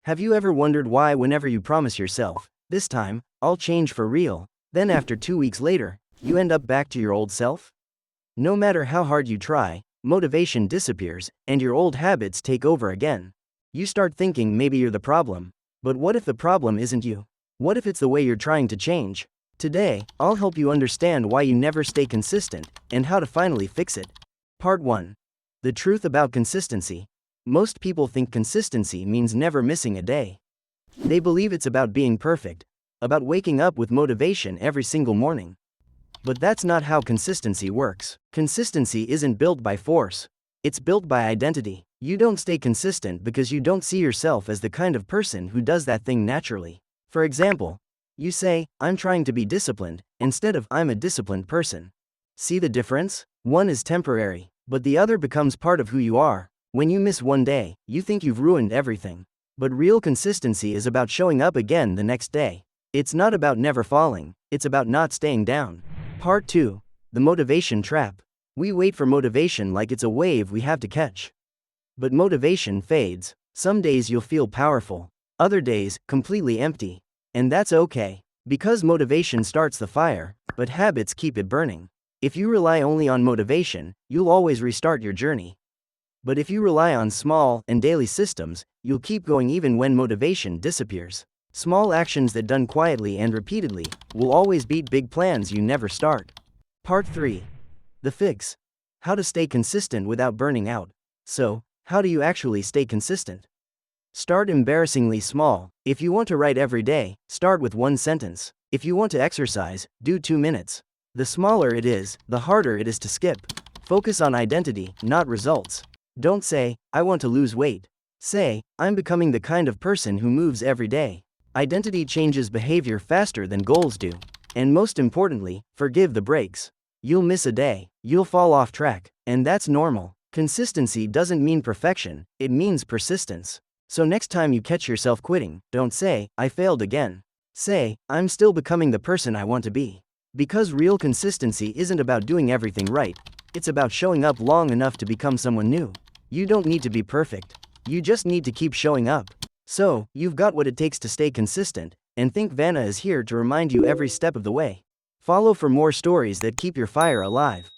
Have you ever wondered why whenever you promise yourself, this time, I'll change for real, then after 2 weeks later, you end up back to your old self? No matter how hard you try, motivation disappears, and your old habits take over again. You start thinking maybe you're the problem. But what if the problem isn't you? What if it's the way you're trying to change? Today, I'll help you understand why you never stay consistent, and how to finally fix it. Part 1. The truth about consistency. Most people think consistency means never missing a day. They believe it's about being perfect, about waking up with motivation every single morning. But that's not how consistency works. Consistency isn't built by force. It's built by identity. You don't stay consistent because you don't see yourself as the kind of person who does that thing naturally. For example, you say, I'm trying to be disciplined, instead of I'm a disciplined person. See the difference? One is temporary, but the other becomes part of who you are. When you miss one day, you think you've ruined everything. But real consistency is about showing up again the next day. It's not about never falling, it's about not staying down. Part 2. The motivation trap. We wait for motivation like it's a wave we have to catch. But motivation fades. Some days you'll feel powerful, other days, completely empty. And that's okay, because motivation starts the fire, but habits keep it burning. If you rely only on motivation, you'll always restart your journey. But if you rely on small and daily systems, you'll keep going even when motivation disappears. Small actions that done quietly and repeatedly will always beat big plans you never start. Part 3. The fix. How to stay consistent without burning out. So, how do you actually stay consistent? Start embarrassingly small. If you want to write every day, start with 1 sentence. If you want to exercise, do 2 minutes. The smaller it is, the harder it is to skip. Focus on identity, not results. Don't say, I want to lose weight. Say, I'm becoming the kind of person who moves every day. Identity changes behavior faster than goals do. And most importantly, forgive the breaks. You'll miss a day, you'll fall off track, and that's normal. Consistency doesn't mean perfection, it means persistence. So next time you catch yourself quitting, don't say, I failed again. Say, I'm still becoming the person I want to be. Because real consistency isn't about doing everything right, it's about showing up long enough to become someone new. You don't need to be perfect, you just need to keep showing up. So, you've got what it takes to stay consistent, and Think-Vana is here to remind you every step of the way. Follow for more stories that keep your fire alive.